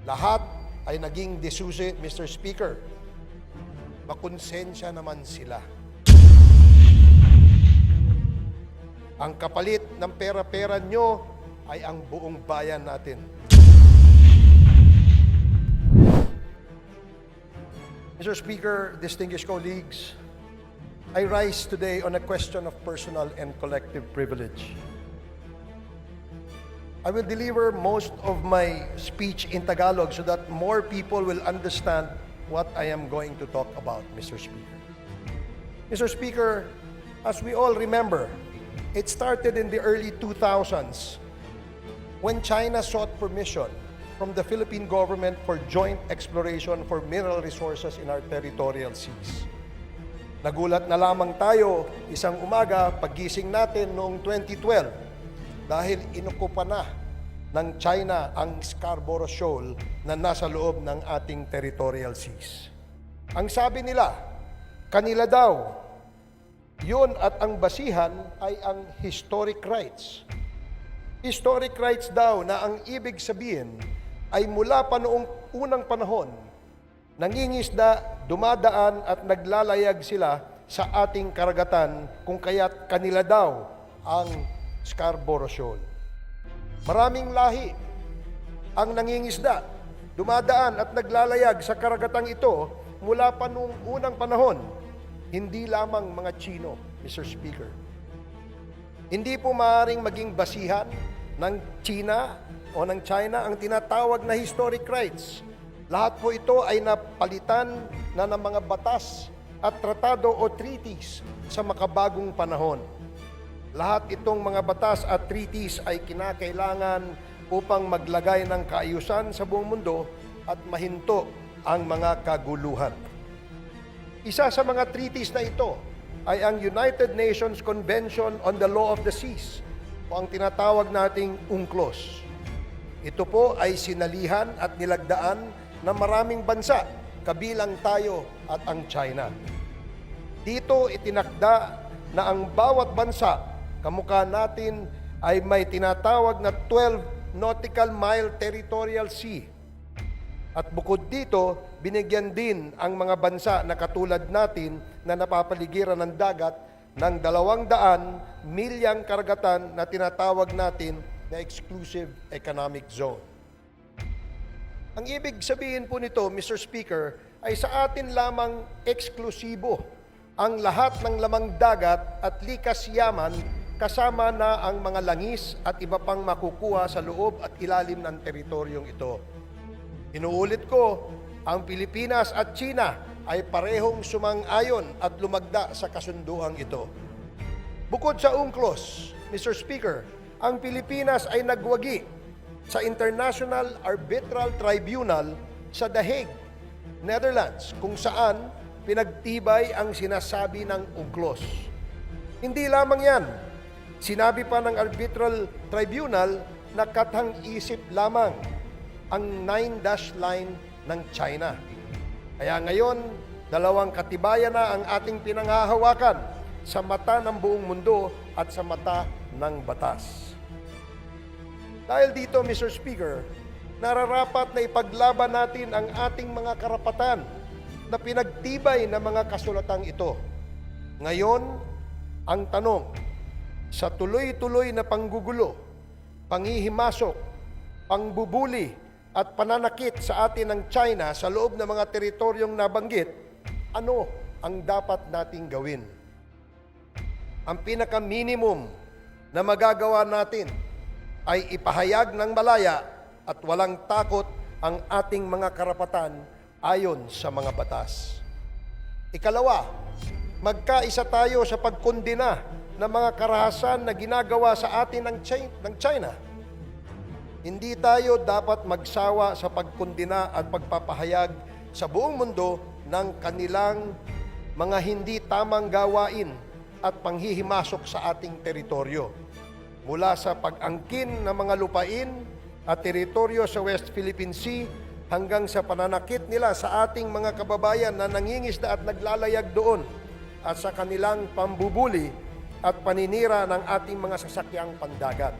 Lahat ay naging desusi, Mr. Speaker. Makonsensya naman sila. Ang kapalit ng pera-pera nyo ay ang buong bayan natin. Mr. Speaker, distinguished colleagues, I rise today on a question of personal and collective privilege. I will deliver most of my speech in Tagalog so that more people will understand what I am going to talk about, Mr. Speaker. Mr. Speaker, as we all remember, it started in the early 2000s when China sought permission from the Philippine government for joint exploration for mineral resources in our territorial seas. Nagulat na lamang tayo isang umaga paggising natin noong 2012 dahil inukupa na ng China ang Scarborough Shoal na nasa loob ng ating territorial seas. Ang sabi nila, kanila daw, yun at ang basihan ay ang historic rights. Historic rights daw na ang ibig sabihin ay mula pa noong unang panahon, nangingisda, dumadaan at naglalayag sila sa ating karagatan kung kaya't kanila daw ang Scarborough Shoal. Maraming lahi ang nangingisda, dumadaan at naglalayag sa karagatang ito mula pa noong unang panahon. Hindi lamang mga Chino, Mr. Speaker. Hindi po maaaring maging basihan ng China o ng China ang tinatawag na historic rights. Lahat po ito ay napalitan na ng mga batas at tratado o treaties sa makabagong panahon. Lahat itong mga batas at treaties ay kinakailangan upang maglagay ng kaayusan sa buong mundo at mahinto ang mga kaguluhan. Isa sa mga treaties na ito ay ang United Nations Convention on the Law of the Seas o ang tinatawag nating UNCLOS. Ito po ay sinalihan at nilagdaan ng maraming bansa, kabilang tayo at ang China. Dito itinakda na ang bawat bansa, kamukha natin, ay may tinatawag na 12 nautical mile territorial sea. At bukod dito, binigyan din ang mga bansa na katulad natin na napapaligiran ng dagat ng 200 milyang karagatan na tinatawag natin na exclusive economic zone. Ang ibig sabihin po nito, Mr. Speaker, ay sa atin lamang eksklusibo ang lahat ng lamang dagat at likas yaman kasama na ang mga langis at iba pang makukuha sa loob at ilalim ng teritoryong ito. Inuulit ko, ang Pilipinas at China ay parehong sumang-ayon at lumagda sa kasunduang ito. Bukod sa UNCLOS, Mr. Speaker, ang Pilipinas ay nagwagi sa International Arbitral Tribunal sa The Hague, Netherlands, kung saan pinagtibay ang sinasabi ng UNCLOS. Hindi lamang yan, sinabi pa ng Arbitral Tribunal na kathang-isip lamang ang 9-dash line ng China. Kaya ngayon, dalawang katibayan na ang ating pinanghahawakan sa mata ng buong mundo at sa mata ng batas. Dahil dito, Mr. Speaker, nararapat na ipaglaban natin ang ating mga karapatan na pinagtibay ng mga kasulatang ito. Ngayon, ang tanong, sa tuloy-tuloy na panggugulo, panghihimasok, pangbubuli, at pananakit sa atin ng China sa loob ng mga teritoryong nabanggit, ano ang dapat nating gawin? Ang pinaka-minimum na magagawa natin ay ipahayag ng malaya at walang takot ang ating mga karapatan ayon sa mga batas. Ikalawa, magkaisa tayo sa pagkondena ng mga karahasan na ginagawa sa atin ng China. Hindi tayo dapat magsawa sa pagkondena at pagpapahayag sa buong mundo ng kanilang mga hindi tamang gawain at panghihimasok sa ating teritoryo. Mula sa pag-angkin ng mga lupain at teritoryo sa West Philippine Sea hanggang sa pananakit nila sa ating mga kababayan na nangingisda at naglalayag doon at sa kanilang pambubuli at paninira ng ating mga sasakyang pandagat.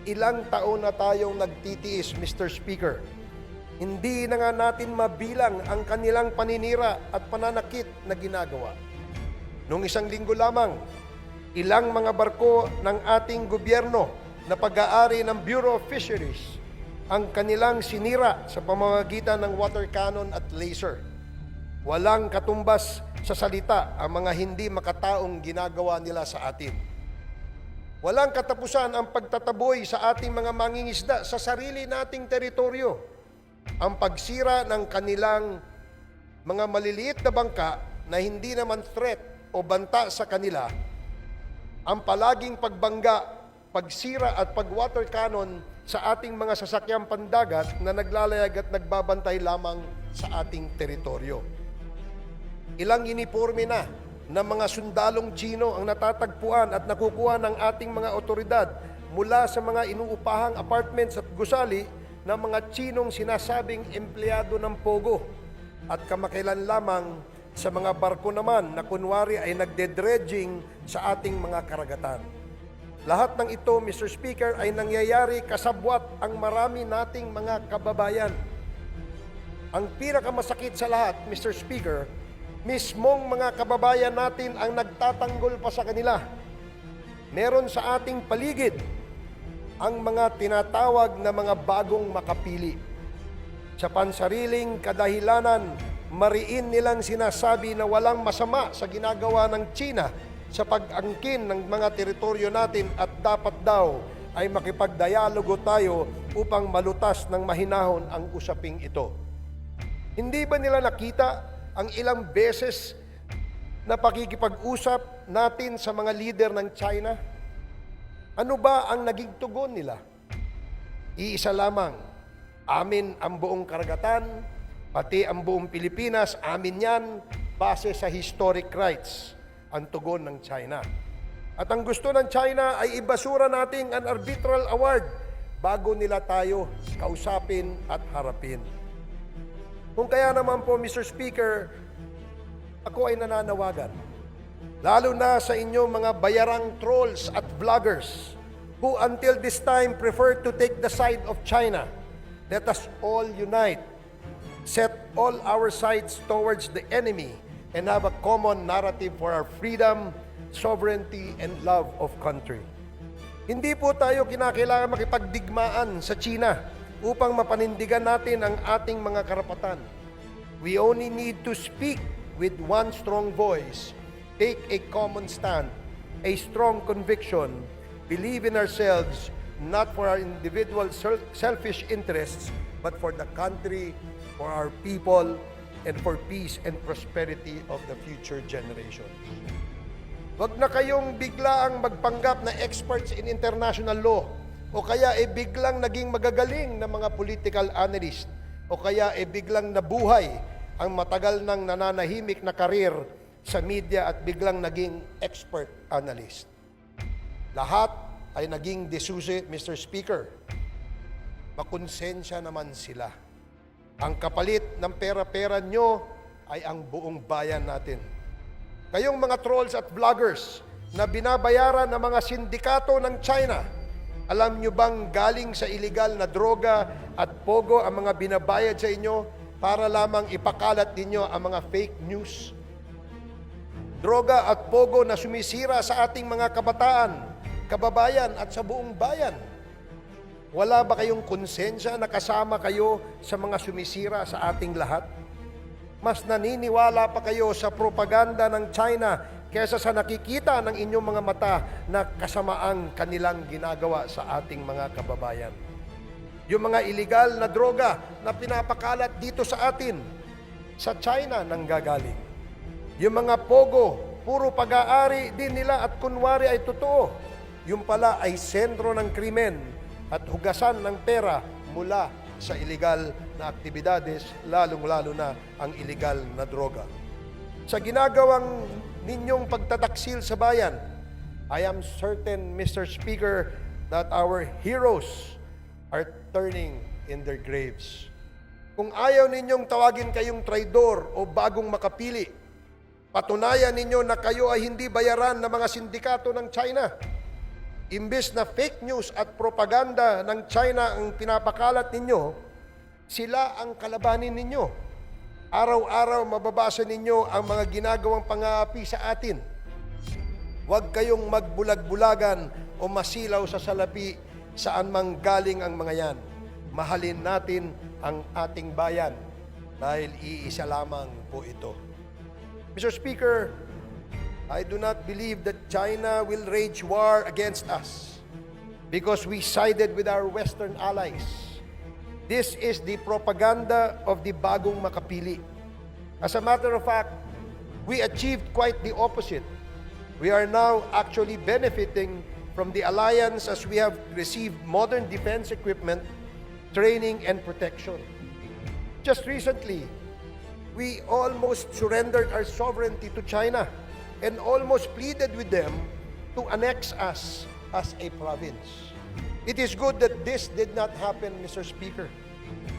Ilang taon na tayong nagtitiis, Mr. Speaker, Hindi na nga natin mabilang ang kanilang paninira at pananakit na ginagawa. Noong isang linggo lamang, ilang mga barko ng ating gobyerno na pag-aari ng Bureau of Fisheries ang kanilang sinira sa pamamagitan ng water cannon at laser. Walang katumbas sa salita ang mga hindi makataong ginagawa nila sa atin. Walang katapusan ang pagtataboy sa ating mga mangingisda sa sarili nating teritoryo. Ang pagsira ng kanilang mga maliliit na bangka na hindi naman threat o banta sa kanila, ang palaging pagbangga, pagsira at pag-water cannon sa ating mga sasakyang pandagat na naglalayag at nagbabantay lamang sa ating teritoryo. Ilang uniforme na ng mga sundalong Tsino ang natatagpuan at nakukuha ng ating mga otoridad mula sa mga inuupahang apartments at gusali ng mga Tsinong sinasabing empleyado ng Pogo at kamakailan lamang sa mga barko naman na kunwari ay nagde-dredging sa ating mga karagatan. Lahat ng ito, Mr. Speaker, ay nangyayari kasabwat ang marami nating mga kababayan. Ang pinakamasakit sa lahat, Mr. Speaker, mismong mga kababayan natin ang nagtatanggol pa sa kanila. Meron sa ating paligid ang mga tinatawag na mga bagong makapili. Sa pansariling kadahilanan, mariin nilang sinasabi na walang masama sa ginagawa ng China sa pag-angkin ng mga teritoryo natin at dapat daw ay makipagdialogo tayo upang malutas ng mahinahon ang usaping ito. Hindi ba nila nakita ang ilang beses na pakikipag-usap natin sa mga leader ng China? Ano ba ang naging tugon nila? Iisa lamang, amin ang buong karagatan, pati ang buong Pilipinas, amin yan, base sa historic rights, ang tugon ng China. At ang gusto ng China ay ibasura nating an arbitral award bago nila tayo kausapin at harapin. Kung kaya naman po, Mr. Speaker, ako ay nananawagan, lalo na sa inyong mga bayarang trolls at vloggers who until this time prefer to take the side of China. Let us all unite, set all our sides towards the enemy, and have a common narrative for our freedom, sovereignty, and love of country. Hindi po tayo kinakailangan makipagdigmaan sa China upang mapanindigan natin ang ating mga karapatan. We only need to speak with one strong voice, take a common stand, a strong conviction, believe in ourselves, not for our individual selfish interests, but for the country, for our people, and for peace and prosperity of the future generation. Huwag na kayong biglaang magpanggap na experts in international law, o kaya biglang naging magagaling na mga political analyst, o kaya biglang nabuhay ang matagal nang nananahimik na karir sa media at biglang naging expert analyst. Lahat ay naging desusi, Mr. Speaker. Makonsensya naman sila. Ang kapalit ng pera-pera nyo ay ang buong bayan natin. Kayong mga trolls at vloggers na binabayaran ng mga sindikato ng China, alam nyo bang galing sa iligal na droga at pogo ang mga binabayad sa inyo para lamang ipakalat ninyo ang mga fake news? Droga at pogo na sumisira sa ating mga kabataan, kababayan at sa buong bayan. Wala ba kayong konsensya na kasama kayo sa mga sumisira sa ating lahat? Mas naniniwala pa kayo sa propaganda ng China kaysa sa nakikita ng inyong mga mata na kasamaang kanilang ginagawa sa ating mga kababayan. Yung mga illegal na droga na pinapakalat dito sa atin, sa China nanggagaling. Yung mga pogo, puro pag-aari din nila at kunwari ay totoo. Yung pala ay sentro ng krimen at hugasan ng pera mula sa illegal na aktibidades, lalong-lalo na ang illegal na droga. Sa ginagawang ninyong pagtataksil sa bayan, I am certain, Mr. Speaker, that our heroes are turning in their graves. Kung ayaw ninyong tawagin kayong traidor o bagong makapili, patunayan ninyo na kayo ay hindi bayaran ng mga sindikato ng China. Imbes na fake news at propaganda ng China ang pinapakalat ninyo, Sila ang kalabanin ninyo. Araw-araw mababasa ninyo ang mga ginagawang pang-aapi sa atin. Huwag kayong magbulag-bulagan o masilaw sa salapi saan mang galing ang mga yan. Mahalin natin ang ating bayan dahil iisa lamang po ito. Mr. Speaker, I do not believe that China will wage war against us because we sided with our Western allies. This is the propaganda of the bagong makapili. As a matter of fact, we achieved quite the opposite. We are now actually benefiting from the alliance as we have received modern defense equipment, training, and protection. Just recently, we almost surrendered our sovereignty to China and almost pleaded with them to annex us as a province. It is good that this did not happen, Mr. Speaker.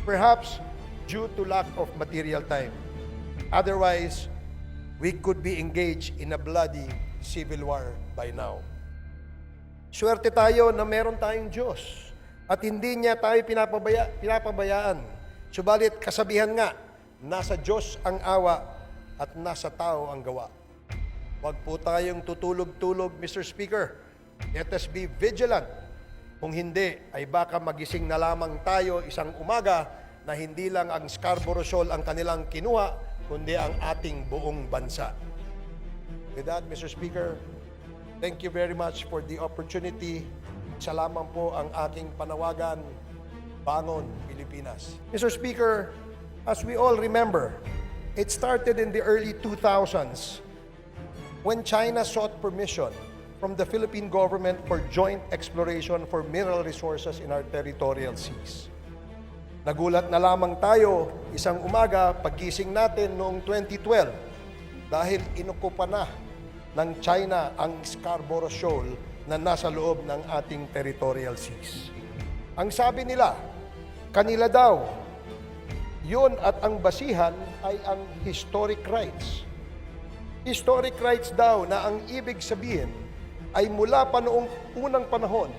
Perhaps due to lack of material time. Otherwise, we could be engaged in a bloody civil war by now. Swerte tayo na meron tayong Diyos at hindi niya tayo pinapabayaan. Subalit kasabihan nga, nasa Diyos ang awa at nasa tao ang gawa. Huwag po tayong tutulog-tulog, Mr. Speaker. Let us be vigilant. Kung hindi, ay baka magising na lamang tayo isang umaga na hindi lang ang Scarborough Shoal ang kanilang kinuha, kundi ang ating buong bansa. With that, Mr. Speaker, thank you very much for the opportunity. Isa lamang po ang aking panawagan, Bangon Pilipinas. Mr. Speaker, as we all remember, it started in the early 2000s when China sought permission from the Philippine government for joint exploration for mineral resources in our territorial seas. Nagulat na lamang tayo isang umaga paggising natin noong 2012 dahil inukupa na ng China ang Scarborough Shoal na nasa loob ng ating territorial seas. Ang sabi nila, kanila daw, yun at ang basihan ay ang historic rights. Historic rights daw na ang ibig sabihin ay mula pa noong unang panahon,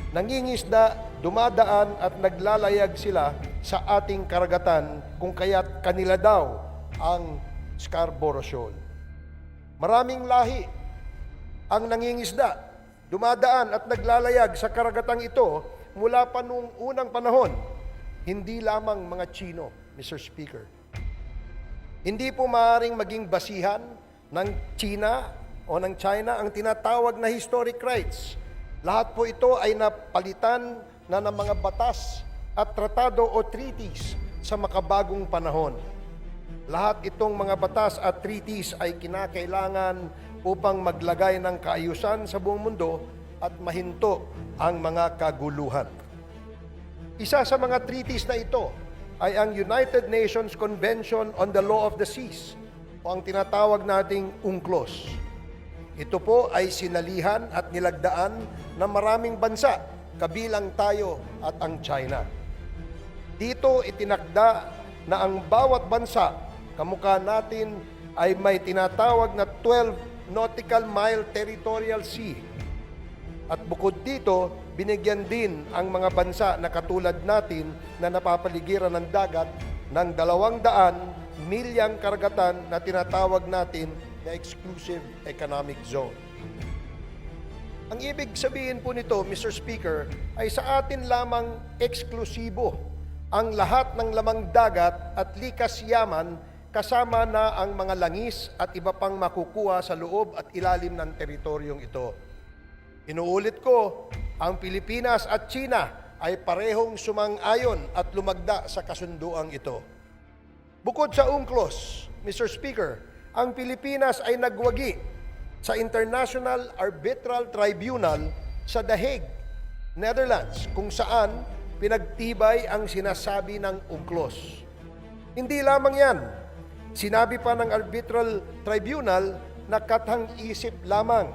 nangingisda, dumadaan at naglalayag sila sa ating karagatan kung kaya't kanila daw ang Scarborough Shoal. Maraming lahi ang nangingisda, dumadaan at naglalayag sa karagatang ito mula pa noong unang panahon, hindi lamang mga Chino, Mr. Speaker. Hindi po maaaring maging basihan ng China o ng China ang tinatawag na historic rights. Lahat po ito ay napalitan na ng mga batas at tratado o treaties sa makabagong panahon. Lahat itong mga batas at treaties ay kinakailangan upang maglagay ng kaayusan sa buong mundo at mahinto ang mga kaguluhan. Isa sa mga treaties na ito ay ang United Nations Convention on the Law of the Seas o ang tinatawag nating UNCLOS. Ito po ay sinalihan at nilagdaan ng maraming bansa, kabilang tayo at ang China. Dito itinakda na ang bawat bansa, kamukha natin, ay may tinatawag na 12 nautical mile territorial sea. At bukod dito, binigyan din ang mga bansa na katulad natin na napapaligiran ng dagat ng 200 milyang karagatan na tinatawag natin na exclusive economic zone. Ang ibig sabihin po nito, Mr. Speaker, ay sa atin lamang eksklusibo ang lahat ng lamang dagat at likas yaman kasama na ang mga langis at iba pang makukuha sa loob at ilalim ng teritoryong ito. Inuulit ko, ang Pilipinas at China ay parehong sumang-ayon at lumagda sa kasunduang ito. Bukod sa UNCLOS, Mr. Speaker, ang Pilipinas ay nagwagi sa International Arbitral Tribunal sa The Hague, Netherlands, kung saan pinagtibay ang sinasabi ng UNCLOS. Hindi lamang yan, sinabi pa ng Arbitral Tribunal na kathang-isip lamang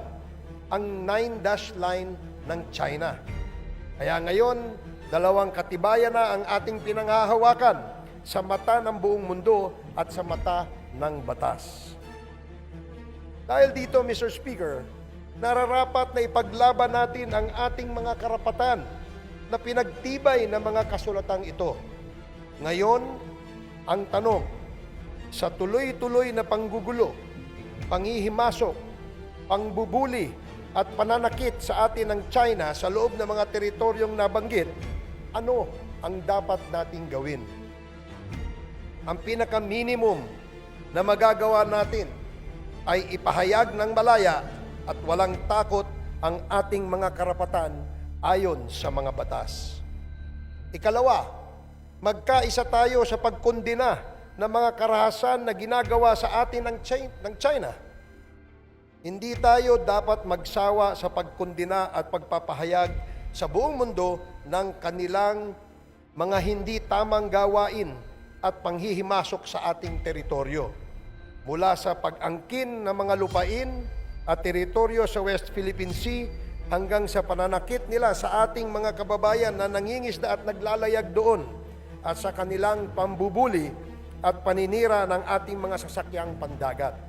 ang 9-dash line ng China. Kaya ngayon, dalawang katibayan na ang ating pinanghahawakan sa mata ng buong mundo at sa mata ng batas. Dahil dito, Mr. Speaker, nararapat na ipaglaban natin ang ating mga karapatan na pinagtibay ng mga kasulatang ito. Ngayon, ang tanong, sa tuloy-tuloy na panggugulo, panghihimasok, pangbubuli at pananakit sa atin ng China sa loob ng mga teritoryong nabanggit, ano ang dapat nating gawin? Ang pinaka-minimum na magagawa natin ay ipahayag ng malaya at walang takot ang ating mga karapatan ayon sa mga batas. Ikalawa, magkaisa tayo sa pagkondena ng mga karahasan na ginagawa sa atin ng China. Hindi tayo dapat magsawa sa pagkondena at pagpapahayag sa buong mundo ng kanilang mga hindi tamang gawain at panghihimasok sa ating teritoryo. Mula sa pag-angkin ng mga lupain at teritoryo sa West Philippine Sea hanggang sa pananakit nila sa ating mga kababayan na nangingisda at naglalayag doon at sa kanilang pambubuli at paninira ng ating mga sasakyang pandagat.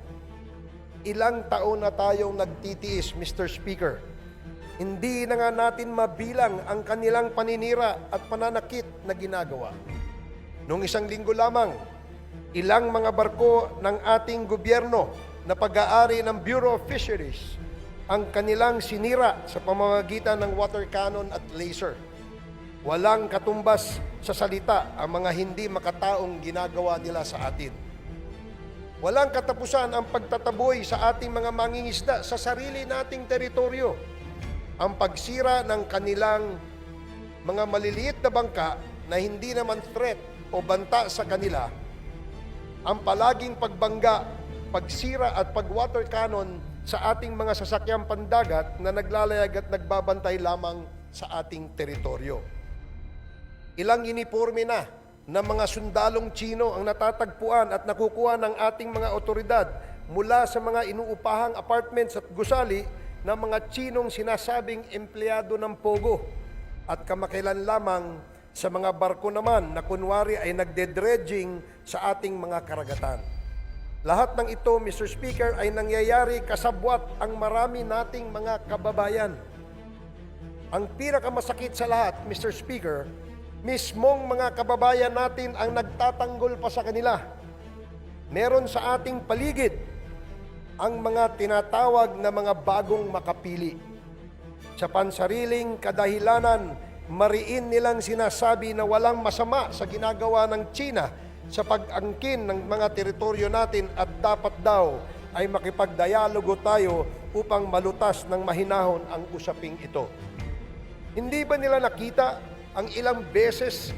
Ilang taon na tayong nagtitiis, Mr. Speaker. Hindi na nga natin mabilang ang kanilang paninira at pananakit na ginagawa. Noong isang linggo lamang, ilang mga barko ng ating gobyerno na pag-aari ng Bureau of Fisheries ang kanilang sinira sa pamamagitan ng water cannon at laser. Walang katumbas sa salita ang mga hindi makataong ginagawa nila sa atin. Walang katapusan ang pagtataboy sa ating mga mangingisda sa sarili nating teritoryo. Ang pagsira ng kanilang mga maliliit na bangka na hindi naman threat o banta sa kanila, ang palaging pagbangga, pagsira at pag-water cannon sa ating mga sasakyang pandagat na naglalayag at nagbabantay lamang sa ating teritoryo. Ilang uniforme na ng mga sundalong Tsino ang natatagpuan at nakukuha ng ating mga otoridad mula sa mga inuupahang apartments at gusali ng mga Tsinong sinasabing empleyado ng Pogo at kamakailan lamang sa mga barko naman na kunwari ay nagde-dredging sa ating mga karagatan. Lahat ng ito, Mr. Speaker, ay nangyayari kasabwat ang marami nating mga kababayan. Ang pinakamasakit sa lahat, Mr. Speaker, mismong mga kababayan natin ang nagtatanggol pa sa kanila. Meron sa ating paligid ang mga tinatawag na mga bagong makapili. Sa pansariling kadahilanan, mariin nilang sinasabi na walang masama sa ginagawa ng China sa pag-angkin ng mga teritoryo natin at dapat daw ay makipagdialogo tayo upang malutas ng mahinahon ang usaping ito. Hindi ba nila nakita ang ilang beses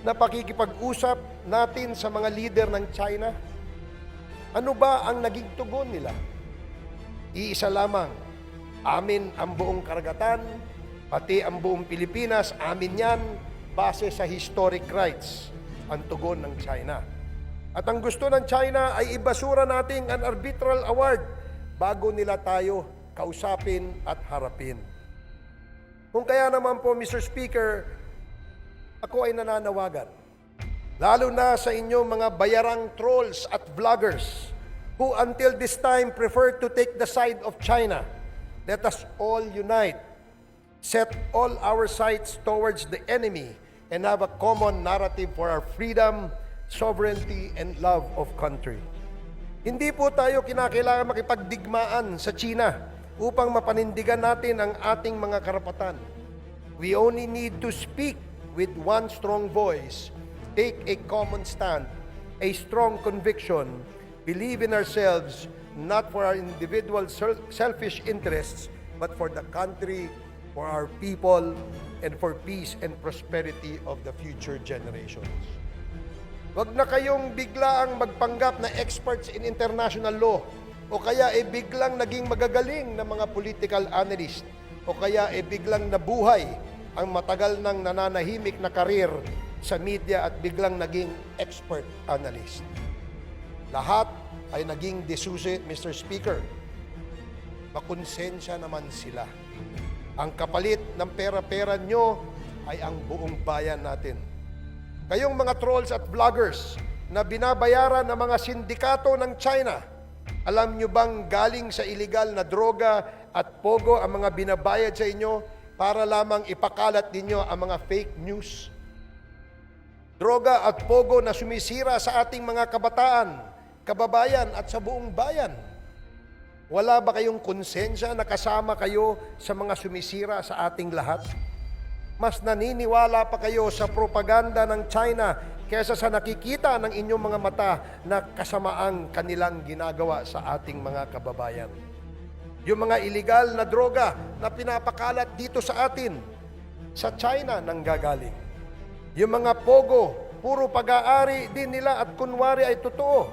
na pakikipag-usap natin sa mga leader ng China? Ano ba ang naging tugon nila? Iisa lamang, amin ang buong karagatan, pati ang buong Pilipinas, amin yan, base sa historic rights, ang tugon ng China. At ang gusto ng China ay ibasura nating an arbitral award bago nila tayo kausapin at harapin. Kung kaya naman po, Mr. Speaker, ako ay nananawagan, lalo na sa inyong mga bayarang trolls at vloggers who until this time prefer to take the side of China. Let us all unite, set all our sights towards the enemy, and have a common narrative for our freedom, sovereignty, and love of country. Hindi po tayo kinakailangan makipagdigmaan sa China upang mapanindigan natin ang ating mga karapatan. We only need to speak with one strong voice, take a common stand, a strong conviction, believe in ourselves, not for our individual selfish interests, but for the country, for our people, and for peace and prosperity of the future generations. Huwag na kayong biglaang magpanggap na experts in international law, o kaya biglang naging magagaling na mga political analyst, o kaya biglang nabuhay ang matagal nang nananahimik na karir sa media at biglang naging expert analyst. Lahat ay naging desusi, Mr. Speaker. Makonsensya naman sila. Ang kapalit ng pera-pera nyo ay ang buong bayan natin. Kayong mga trolls at vloggers na binabayaran ng mga sindikato ng China, alam nyo bang galing sa iligal na droga at pogo ang mga binabayad sa inyo para lamang ipakalat ninyo ang mga fake news? droga at pogo na sumisira sa ating mga kabataan, kababayan at sa buong bayan. Wala ba kayong konsensya na kasama kayo sa mga sumisira sa ating lahat? Mas naniniwala pa kayo sa propaganda ng China kaysa sa nakikita ng inyong mga mata na kasamaang kanilang ginagawa sa ating mga kababayan. Yung mga iligal na droga na pinapakalat dito sa atin, sa China nanggagaling. Yung mga pogo, puro pag-aari din nila at kunwari ay totoo.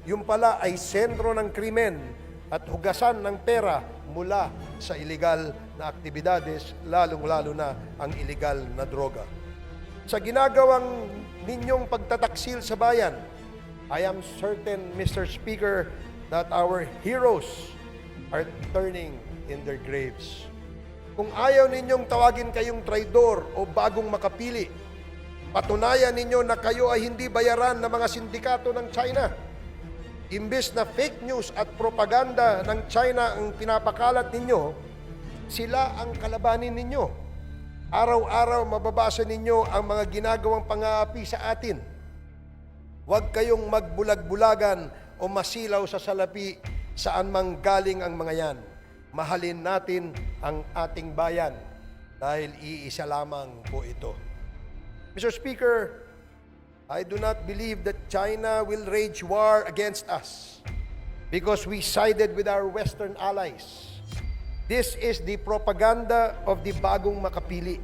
Yung pala ay sentro ng krimen at hugasan ng pera mula sa iligal na aktibidades, lalong-lalo na ang iligal na droga. Sa ginagawang ninyong pagtataksil sa bayan, I am certain, Mr. Speaker, that our heroes are turning in their graves. Kung ayaw ninyong tawagin kayong traidor o bagong makapili, patunayan ninyo na kayo ay hindi bayaran ng mga sindikato ng China. Imbes na fake news at propaganda ng China ang pinapakalat ninyo, sila ang kalabanin ninyo. Araw-araw mababasa ninyo ang mga ginagawang pang-aapi sa atin. Huwag kayong magbulag-bulagan o masilaw sa salapi saan mang galing ang mga yan. Mahalin natin ang ating bayan dahil iisa lamang po ito. Mr. Speaker, I do not believe that China will wage war against us because we sided with our Western allies. This is the propaganda of the bagong makapili.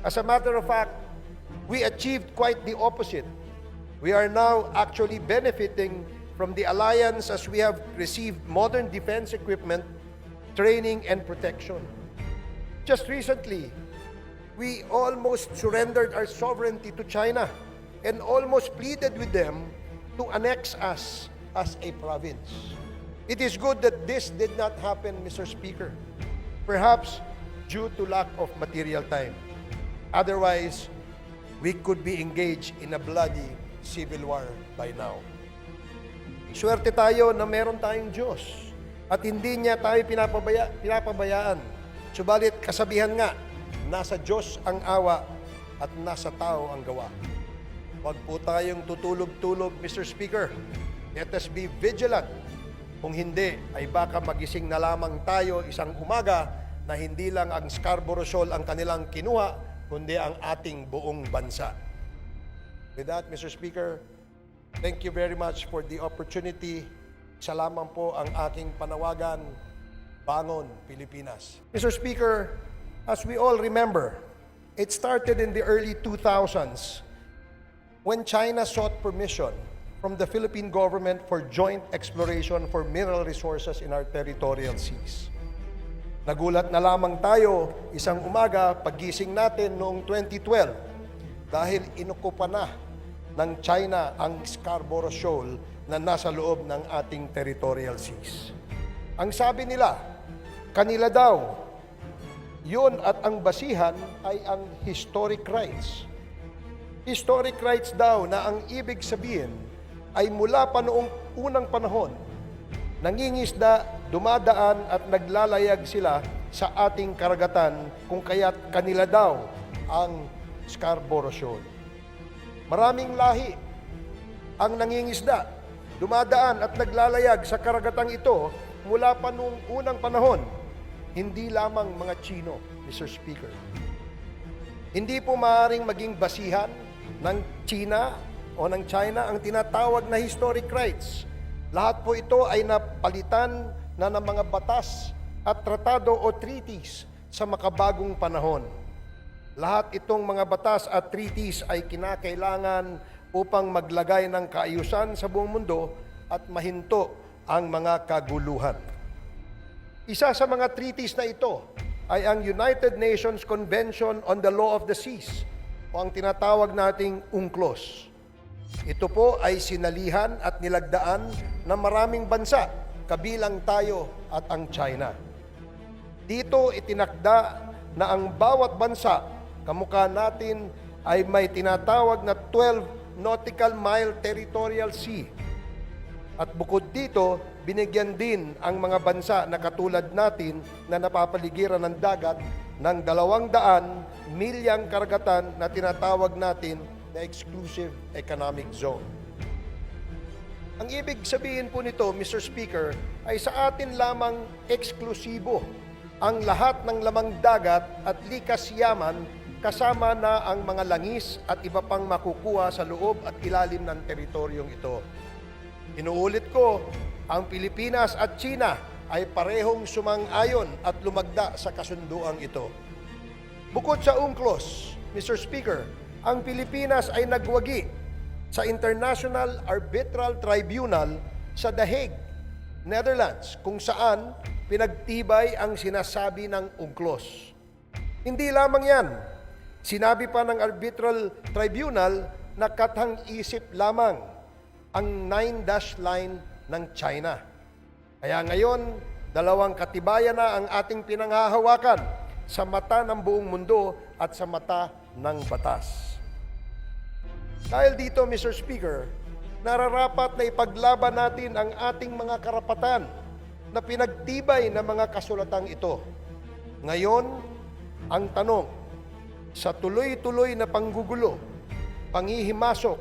As a matter of fact, we achieved quite the opposite. We are now actually benefiting from the alliance as we have received modern defense equipment, training, and protection. Just recently, we almost surrendered our sovereignty to China and almost pleaded with them to annex us as a province. It is good that this did not happen, Mr. Speaker. Perhaps due to lack of material time. Otherwise, we could be engaged in a bloody civil war by now. Swerte tayo na meron tayong Diyos at hindi niya tayo pinapabayaan. Subalit kasabihan nga, nasa Diyos ang awa at nasa tao ang gawa. Huwag po tayong tutulog-tulog, Mr. Speaker. Let us be vigilant. Kung hindi, ay baka magising na lamang tayo isang umaga na hindi lang ang Scarborough Shoal ang kanilang kinuha, kundi ang ating buong bansa. With that, Mr. Speaker, thank you very much for the opportunity. Isa lamang po ang aking panawagan, Bangon Pilipinas. Mr. Speaker, as we all remember, it started in the early 2000s when China sought permission from the Philippine government for joint exploration for mineral resources in our territorial seas. Nagulat na lamang tayo isang umaga paggising natin noong 2012 dahil inukupa na ng China ang Scarborough Shoal na nasa loob ng ating territorial seas. Ang sabi nila, kanila daw, yun at ang basihan ay ang historic rights. Historic rights daw na ang ibig sabihin ay mula pa noong unang panahon, nangingisda, dumadaan at naglalayag sila sa ating karagatan kung kaya't kanila daw ang Scarborough Shoal. Maraming lahi ang nangingisda, dumadaan at naglalayag sa karagatang ito mula pa noong unang panahon, hindi lamang mga Chino, Mr. Speaker. Hindi po maaaring maging basihan ng China o ng China ang tinatawag na historic rights. Lahat po ito ay napalitan na ng mga batas at tratado o treaties sa makabagong panahon. Lahat itong mga batas at treaties ay kinakailangan upang maglagay ng kaayusan sa buong mundo at mahinto ang mga kaguluhan. Isa sa mga treaties na ito ay ang United Nations Convention on the Law of the Seas o ang tinatawag nating UNCLOS. Ito po ay sinalihan at nilagdaan ng maraming bansa, kabilang tayo at ang China. Dito itinakda na ang bawat bansa, kamukha natin, ay may tinatawag na 12 nautical mile territorial sea. At bukod dito, binigyan din ang mga bansa na katulad natin na napapaligiran ng dagat ng 200 milyang karagatan na tinatawag natin na exclusive economic zone. Ang ibig sabihin po nito, Mr. Speaker, ay sa atin lamang eksklusibo ang lahat ng lamang dagat at likas yaman kasama na ang mga langis at iba pang makukuha sa loob at ilalim ng teritoryong ito. Inuulit ko, ang Pilipinas at China ay parehong sumang-ayon at lumagda sa kasunduang ito. Bukod sa UNCLOS, Mr. Speaker, ang Pilipinas ay nagwagi sa International Arbitral Tribunal sa The Hague, Netherlands, kung saan pinagtibay ang sinasabi ng UNCLOS. Hindi lamang yan, sinabi pa ng Arbitral Tribunal na kathang-isip lamang ang 9-dash line ng China. Kaya ngayon, dalawang katibayan na ang ating pinanghahawakan sa mata ng buong mundo at sa mata ng batas. Dahil dito, Mr. Speaker, nararapat na ipaglaban natin ang ating mga karapatan na pinagtibay ng mga kasulatang ito. Ngayon, ang tanong, sa tuloy-tuloy na panggugulo, panghihimasok,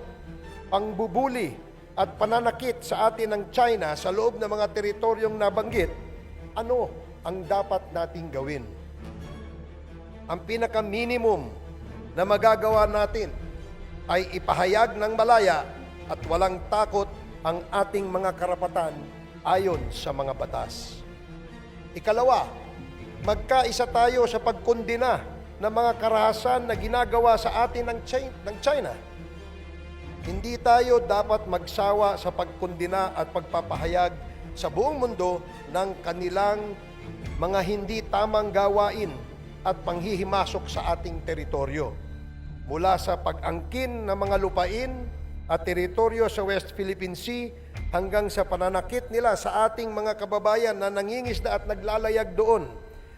pangbubuli at pananakit sa atin ng China sa loob ng mga teritoryong nabanggit, ano ang dapat nating gawin? Ang pinaka-minimum na magagawa natin ay ipahayag ng malaya at walang takot ang ating mga karapatan ayon sa mga batas. Ikalawa, magkaisa tayo sa pagkondena ng mga karahasan na ginagawa sa atin ng China. Hindi tayo dapat magsawa sa pagkondena at pagpapahayag sa buong mundo ng kanilang mga hindi tamang gawain at panghihimasok sa ating teritoryo. Mula sa pag-angkin ng mga lupain at teritoryo sa West Philippine Sea hanggang sa pananakit nila sa ating mga kababayan na nangingisda at naglalayag doon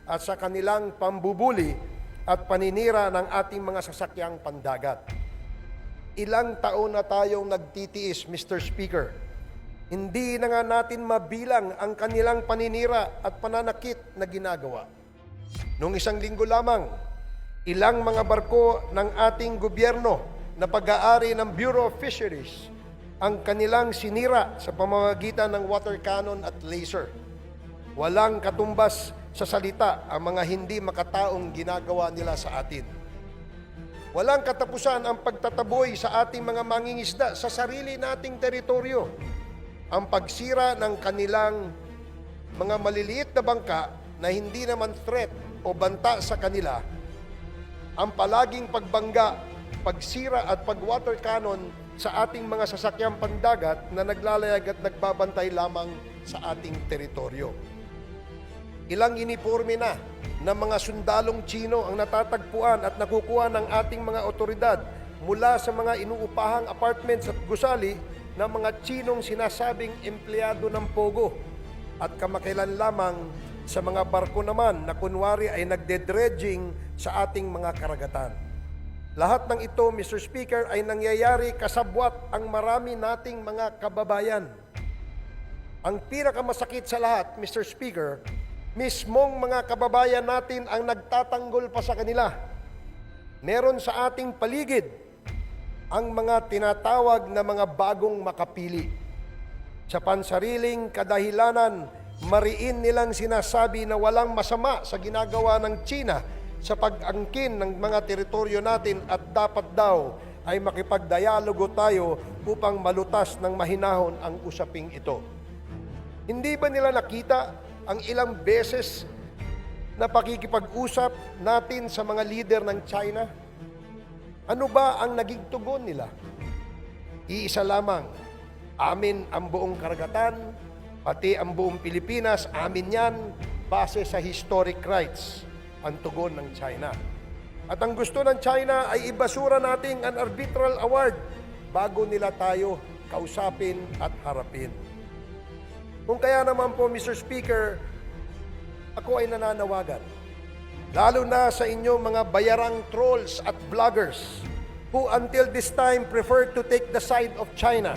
at sa kanilang pambubuli at paninira ng ating mga sasakyang pandagat. Ilang taon na tayong nagtitiis, Mr. Speaker. Hindi na nga natin mabilang ang kanilang paninira at pananakit na ginagawa. Noong isang linggo lamang, ilang mga barko ng ating gobyerno na pag-aari ng Bureau of Fisheries ang kanilang sinira sa pamamagitan ng water cannon at laser. Walang katumbas sa salita ang mga hindi makataong ginagawa nila sa atin. Walang katapusan ang pagtataboy sa ating mga mangingisda sa sarili nating teritoryo. Ang pagsira ng kanilang mga maliliit na bangka na hindi naman threat o banta sa kanila, ang palaging pagbangga, pagsira at pag-water cannon sa ating mga sasakyang pandagat na naglalayag at nagbabantay lamang sa ating teritoryo. Ilang uniforme na ng mga sundalong Chino ang natatagpuan at nakukuha ng ating mga otoridad mula sa mga inuupahang apartments at gusali ng mga Chinong sinasabing empleyado ng Pogo at kamakailan lamang sa mga barko naman na kunwari ay nagde-dredging sa ating mga karagatan. Lahat ng ito, Mr. Speaker, ay nangyayari kasabwat ang marami nating mga kababayan. Ang pinakamasakit sa lahat, Mr. Speaker, mismong mga kababayan natin ang nagtatanggol pa sa kanila. Meron sa ating paligid ang mga tinatawag na mga bagong makapili. Sa pansariling kadahilanan, mariin nilang sinasabi na walang masama sa ginagawa ng China sa pag-angkin ng mga teritoryo natin at dapat daw ay makipagdialogo tayo upang malutas ng mahinahon ang usaping ito. Hindi ba nila nakita ang ilang beses na pakikipag-usap natin sa mga leader ng China? Ano ba ang naging tugon nila? Iisa lamang, amin ang buong karagatan, pati ang buong Pilipinas, amin yan, base sa historic rights, ang tugon ng China. At ang gusto ng China ay ibasura natin ang arbitral award bago nila tayo kausapin at harapin. Kung kaya naman po, Mr. Speaker, ako ay nananawagan, lalo na sa inyong mga bayarang trolls at vloggers who until this time prefer to take the side of China.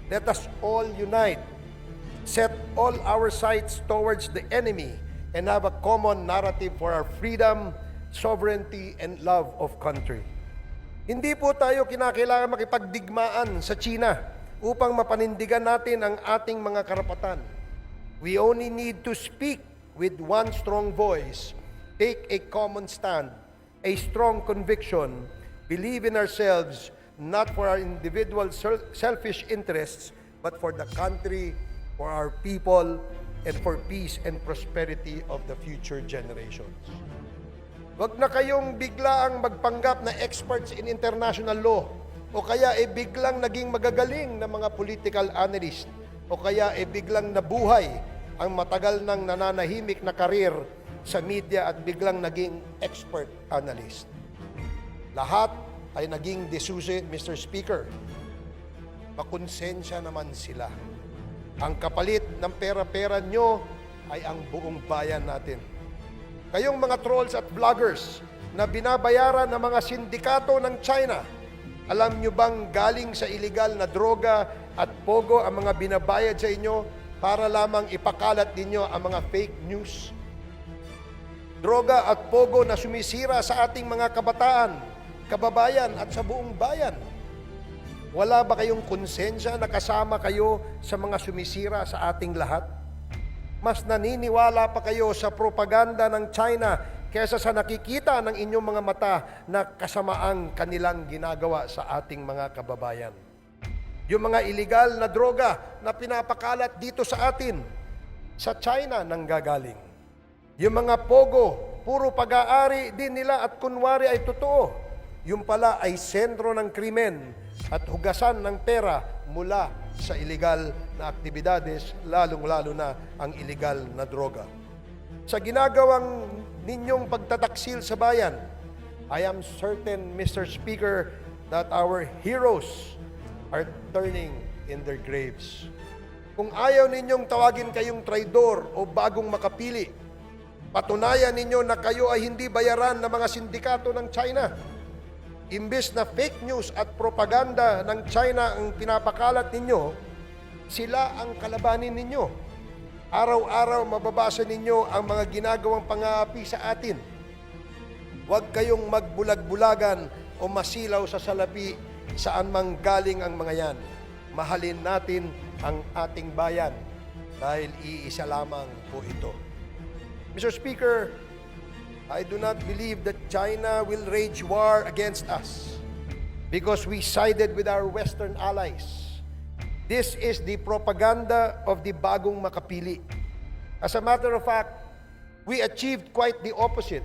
Let us all unite, set all our sights towards the enemy, and have a common narrative for our freedom, sovereignty, and love of country. Hindi po tayo kinakailangan makipagdigmaan sa China upang mapanindigan natin ang ating mga karapatan. We only need to speak with one strong voice, take a common stand, a strong conviction, believe in ourselves, not for our individual selfish interests, but for the country, for our people, and for peace and prosperity of the future generations. Huwag na kayong biglaang magpanggap na experts in international law o kaya biglang naging magagaling na mga political analyst o kaya biglang nabuhay ang matagal nang nananahimik na karir sa media at biglang naging expert analyst. Lahat ay naging desusi, Mr. Speaker. Makonsensya naman sila. Ang kapalit ng pera-pera nyo ay ang buong bayan natin. Kayong mga trolls at vloggers na binabayaran ng mga sindikato ng China, alam nyo bang galing sa iligal na droga at pogo ang mga binabayad sa inyo para lamang ipakalat ninyo ang mga fake news? Droga at pogo na sumisira sa ating mga kabataan, kababayan at sa buong bayan. Wala ba kayong konsensya na kasama kayo sa mga sumisira sa ating lahat? Mas naniniwala pa kayo sa propaganda ng China kaysa sa nakikita ng inyong mga mata na kasamaang kanilang ginagawa sa ating mga kababayan. Yung mga iligal na droga na pinapakalat dito sa atin, sa China nanggagaling. Yung mga pogo, puro pag-aari din nila at kunwari ay totoo. Yung pala ay sentro ng krimen at hugasan ng pera mula sa iligal na aktibidades, lalong-lalo na ang iligal na droga. Sa ginagawang ninyong pagtataksil sa bayan, I am certain, Mr. Speaker, that our heroes are turning in their graves. Kung ayaw ninyong tawagin kayong traidor o bagong makapili, patunayan ninyo na kayo ay hindi bayaran ng mga sindikato ng China. Imbes na fake news at propaganda ng China ang pinapakalat ninyo, sila ang kalabanin ninyo. Araw-araw mababasa ninyo ang mga ginagawang pang-aapi sa atin. Huwag kayong magbulag-bulagan o masilaw sa salapi saan mang galing ang mga yan. Mahalin natin ang ating bayan dahil iisa lamang po ito. Mr. Speaker, I do not believe that China will wage war against us because we sided with our Western allies. This is the propaganda of the bagong makapili. As a matter of fact, we achieved quite the opposite.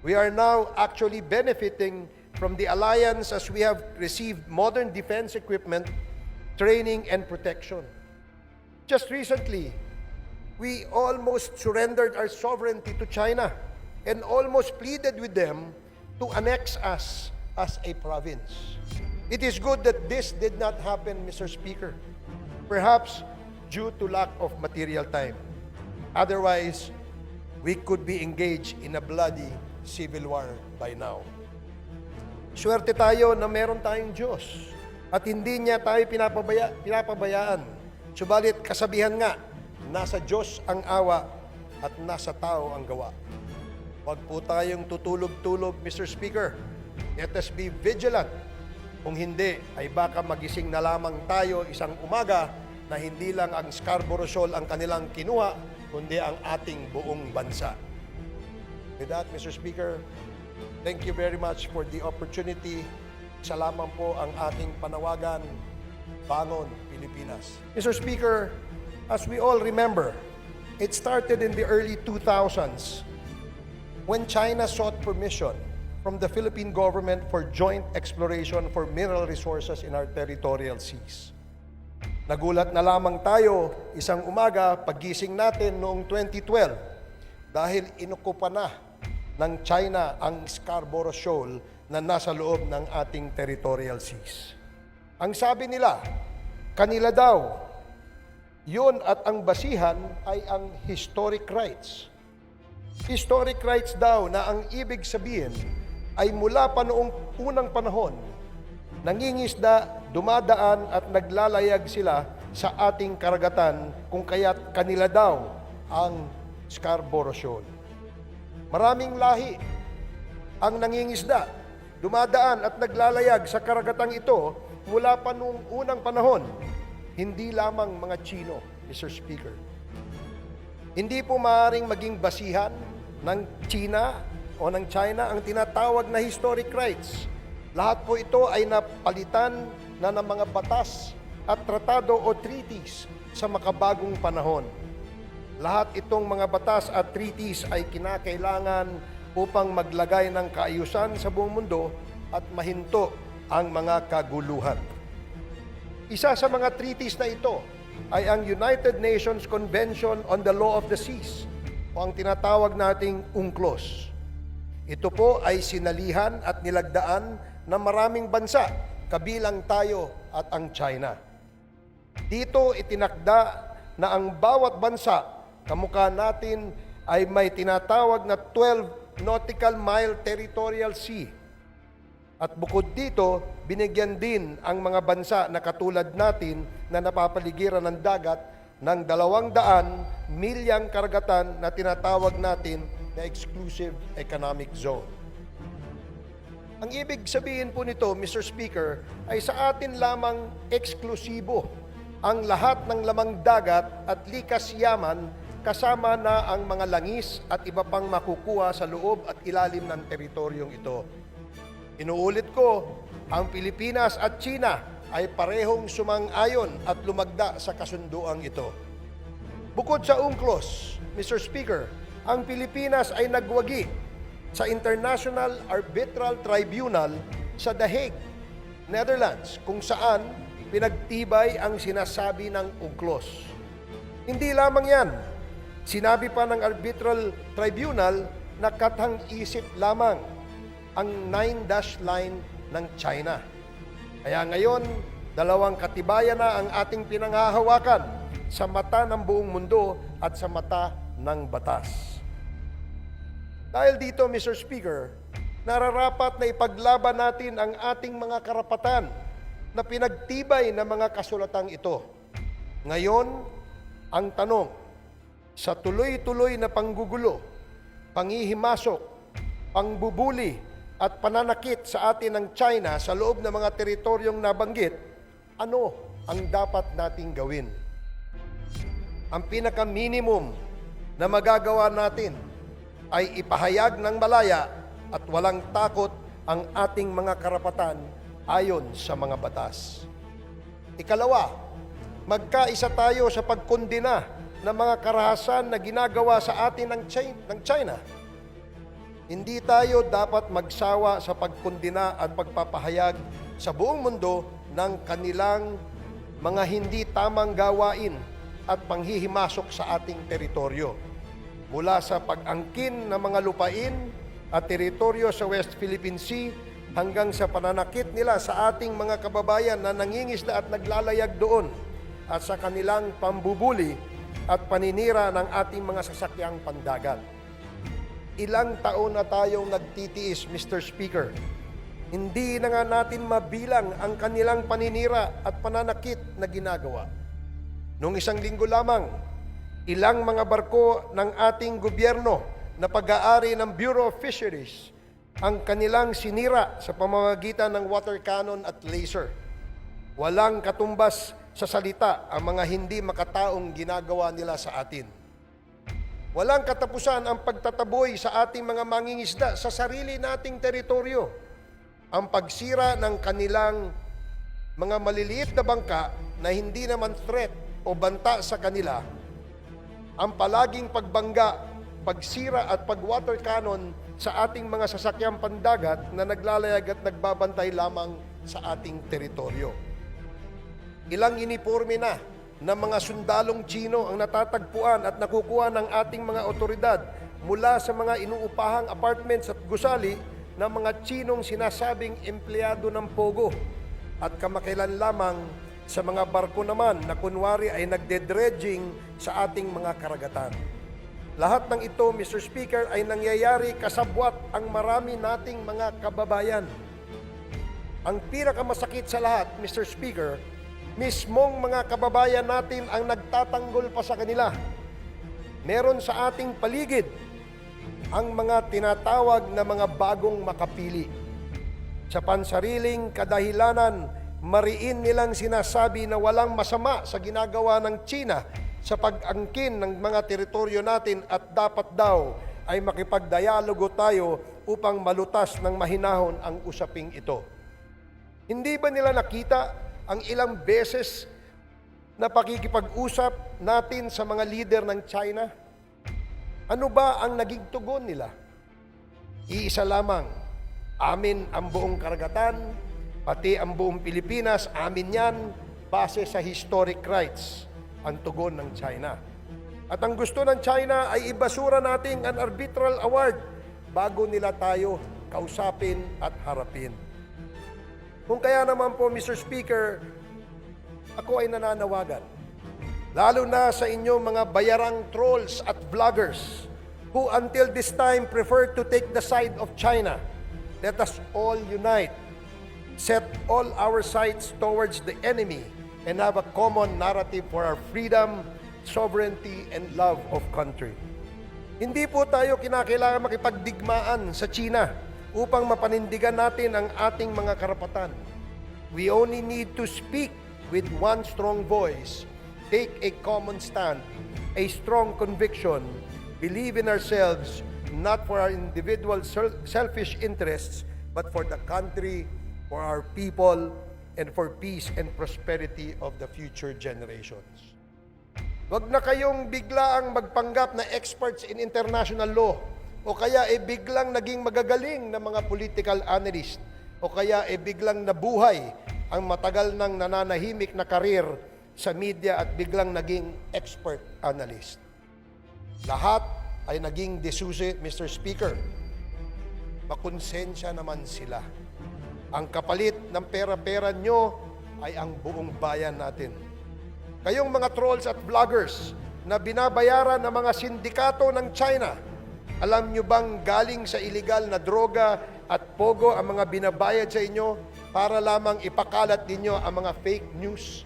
We are now actually benefiting from the alliance as we have received modern defense equipment, training, and protection. Just recently, we almost surrendered our sovereignty to China and almost pleaded with them to annex us as a province. It is good that this did not happen, Mr. Speaker, perhaps due to lack of material time. Otherwise, we could be engaged in a bloody civil war by now. Swerte tayo na meron tayong Diyos at hindi niya tayo pinapabayaan. Subalit kasabihan nga, nasa Diyos ang awa at nasa tao ang gawa. Huwag po tayong tutulog-tulog, Mr. Speaker. Let us be vigilant. Kung hindi, ay baka magising na lamang tayo isang umaga na hindi lang ang Scarborough Shoal ang kanilang kinuha, kundi ang ating buong bansa. With that, Mr. Speaker, thank you very much for the opportunity. Isa lamang po ang ating panawagan, Bangon Pilipinas. Mr. Speaker, as we all remember, it started in the early 2000s when China sought permission from the Philippine government for joint exploration for mineral resources in our territorial seas. Nagulat na lamang tayo isang umaga paggising natin noong 2012 dahil inukupa na ng China ang Scarborough Shoal na nasa loob ng ating territorial seas. Ang sabi nila, kanila daw, yun at ang basihan ay ang historic rights. Historic rights daw na ang ibig sabihin ay mula pa noong unang panahon, nangingisda, dumadaan at naglalayag sila sa ating karagatan kung kaya't kanila daw ang Scarborough Shoal. Maraming lahi ang nangingisda, dumadaan at naglalayag sa karagatang ito mula pa noong unang panahon. Hindi lamang mga Chino, Mr. Speaker. Hindi po maaaring maging basihan ng China o ng China ang tinatawag na historic rights. Lahat po ito ay napalitan na ng mga batas at tratado o treaties sa makabagong panahon. Lahat itong mga batas at treaties ay kinakailangan upang maglagay ng kaayusan sa buong mundo at mahinto ang mga kaguluhan. Isa sa mga treaties na ito ay ang United Nations Convention on the Law of the Seas o ang tinatawag nating UNCLOS. Ito po ay sinalihan at nilagdaan ng maraming bansa, kabilang tayo at ang China. Dito itinakda na ang bawat bansa, kamukha natin, ay may tinatawag na 12 nautical mile territorial sea. At bukod dito, binigyan din ang mga bansa na katulad natin na napapaligiran ng dagat ng 200 milyang karagatan na tinatawag natin na exclusive economic zone. Ang ibig sabihin po nito, Mr. Speaker, ay sa atin lamang eksklusibo ang lahat ng lamang dagat at likas yaman kasama na ang mga langis at iba pang makukuha sa loob at ilalim ng teritoryong ito. Inuulit ko, ang Pilipinas at China ay parehong sumang-ayon at lumagda sa kasunduang ito. Bukod sa UNCLOS, Mr. Speaker, ang Pilipinas ay nagwagi sa International Arbitral Tribunal sa The Hague, Netherlands, kung saan pinagtibay ang sinasabi ng UNCLOS. Hindi lamang yan, sinabi pa ng Arbitral Tribunal na kathang-isip lamang ang 9-dash line ng China. Kaya ngayon, dalawang katibayan na ang ating pinanghahawakan sa mata ng buong mundo at sa mata ng batas. Dahil dito, Mr. Speaker, nararapat na ipaglaban natin ang ating mga karapatan na pinagtibay ng mga kasulatang ito. Ngayon, ang tanong, sa tuloy-tuloy na panggugulo, panghihimasok, pangbubuli at pananakit sa atin ng China sa loob ng mga teritoryong nabanggit, ano ang dapat nating gawin? Ang pinaka-minimum na magagawa natin ay ipahayag ng malaya at walang takot ang ating mga karapatan ayon sa mga batas. Ikalawa, magkaisa tayo sa pagkondena ng mga karahasan na ginagawa sa atin ng China. Hindi tayo dapat magsawa sa pagkondena at pagpapahayag sa buong mundo ng kanilang mga hindi tamang gawain at panghihimasok sa ating teritoryo. Mula sa pag-angkin ng mga lupain at teritoryo sa West Philippine Sea hanggang sa pananakit nila sa ating mga kababayan na nangingisda at naglalayag doon at sa kanilang pambubuli at paninira ng ating mga sasakyang pandagat. Ilang taon na tayong nagtitiis, Mr. Speaker. Hindi na nga natin mabilang ang kanilang paninira at pananakit na ginagawa. Noong isang linggo lamang, ilang mga barko ng ating gobyerno na pag-aari ng Bureau of Fisheries ang kanilang sinira sa pamamagitan ng water cannon at laser. Walang katumbas sa salita ang mga hindi makataong ginagawa nila sa atin. Walang katapusan ang pagtataboy sa ating mga mangingisda sa sarili nating teritoryo. Ang pagsira ng kanilang mga maliliit na bangka na hindi naman threat o banta sa kanila, ang palaging pagbangga, pagsira at pag-water cannon sa ating mga sasakyang pandagat na naglalayag at nagbabantay lamang sa ating teritoryo. Ilang uniforme na ng mga sundalong Chino ang natatagpuan at nakukuha ng ating mga otoridad mula sa mga inuupahang apartments at gusali ng mga Chinong sinasabing empleyado ng Pogo at kamakailan lamang sa mga barko naman na kunwari ay nagde-dredging sa ating mga karagatan. Lahat ng ito, Mr. Speaker, ay nangyayari kasabwat ang marami nating mga kababayan. Ang pinakamasakit sa lahat, Mr. Speaker, mismong mga kababayan natin ang nagtatanggol pa sa kanila. Meron sa ating paligid ang mga tinatawag na mga bagong makapili. Sa pansariling kadahilanan, mariin nilang sinasabi na walang masama sa ginagawa ng China sa pag-angkin ng mga teritoryo natin at dapat daw ay makipagdialogo tayo upang malutas ng mahinahon ang usaping ito. Hindi ba nila nakita ang ilang beses na pakikipag-usap natin sa mga leader ng China? Ano ba ang naging tugon nila? Iisa lamang, amin ang buong karagatan, pati ang buong Pilipinas, amin yan, base sa historic rights, ang tugon ng China. At ang gusto ng China ay ibasura natin ang arbitral award bago nila tayo kausapin at harapin. Kung kaya naman po, Mr. Speaker, ako ay nananawagan, lalo na sa inyong mga bayarang trolls at vloggers who until this time prefer to take the side of China. Let us all unite, set all our sights towards the enemy, and have a common narrative for our freedom, sovereignty, and love of country. Hindi po tayo kinakailangan makipagdigmaan sa China upang mapanindigan natin ang ating mga karapatan. We only need to speak with one strong voice, take a common stand, a strong conviction, believe in ourselves, not for our individual selfish interests, but for the country, for our people, and for peace and prosperity of the future generations. Huwag na kayong biglaang magpanggap na experts in international law, o kaya biglang naging magagaling na mga political analyst, o kaya biglang nabuhay ang matagal nang nananahimik na karir sa media at biglang naging expert analyst. Lahat ay naging desusi, Mr. Speaker. Makonsensya naman sila. Ang kapalit ng pera-pera nyo ay ang buong bayan natin. Kayong mga trolls at vloggers na binabayaran ng mga sindikato ng China, alam nyo bang galing sa iligal na droga at pogo ang mga binabayad sa inyo para lamang ipakalat ninyo ang mga fake news?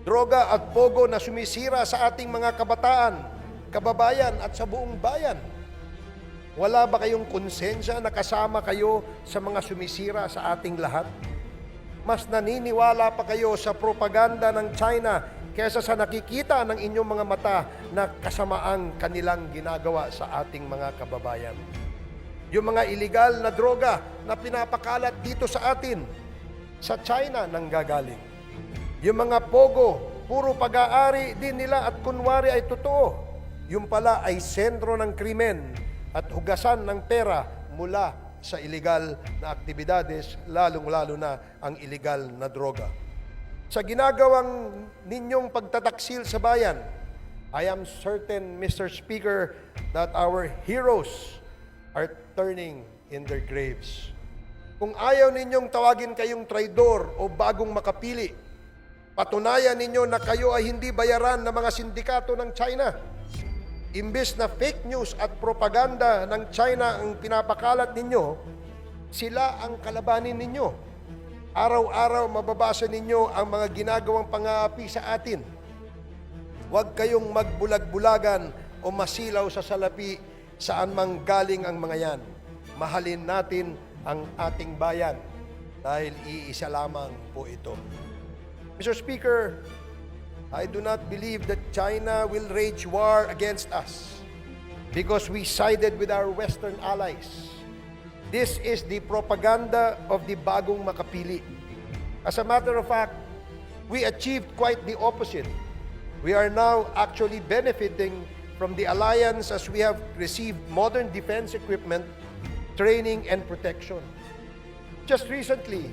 Droga at pogo na sumisira sa ating mga kabataan, kababayan at sa buong bayan. Wala ba kayong konsensya na kasama kayo sa mga sumisira sa ating lahat? Mas naniniwala pa kayo sa propaganda ng China kaysa sa nakikita ng inyong mga mata na kasamaang kanilang ginagawa sa ating mga kababayan. Yung mga illegal na droga na pinapakalat dito sa atin, sa China nanggagaling. Yung mga pogo, puro pag-aari din nila at kunwari ay totoo. Yung pala ay sentro ng krimen at hugasan ng pera mula sa illegal na aktibidades, lalong-lalo na ang illegal na droga. Sa ginagawang ninyong pagtataksil sa bayan, I am certain, Mr. Speaker, that our heroes are turning in their graves. Kung ayaw ninyong tawagin kayong traidor o bagong makapili, patunayan ninyo na kayo ay hindi bayaran ng mga sindikato ng China. Imbes na fake news at propaganda ng China ang pinapakalat ninyo, sila ang kalabanin ninyo. Araw-araw mababasa ninyo ang mga ginagawang pang-aapi sa atin. Huwag kayong magbulag-bulagan o masilaw sa salapi saan mang galing ang mga yan. Mahalin natin ang ating bayan dahil iisa lamang po ito. Mr. Speaker, I do not believe that China will wage war against us because we sided with our Western allies. This is the propaganda of the bagong makapili. As a matter of fact, we achieved quite the opposite. We are now actually benefiting from the alliance as we have received modern defense equipment, training, and protection. Just recently,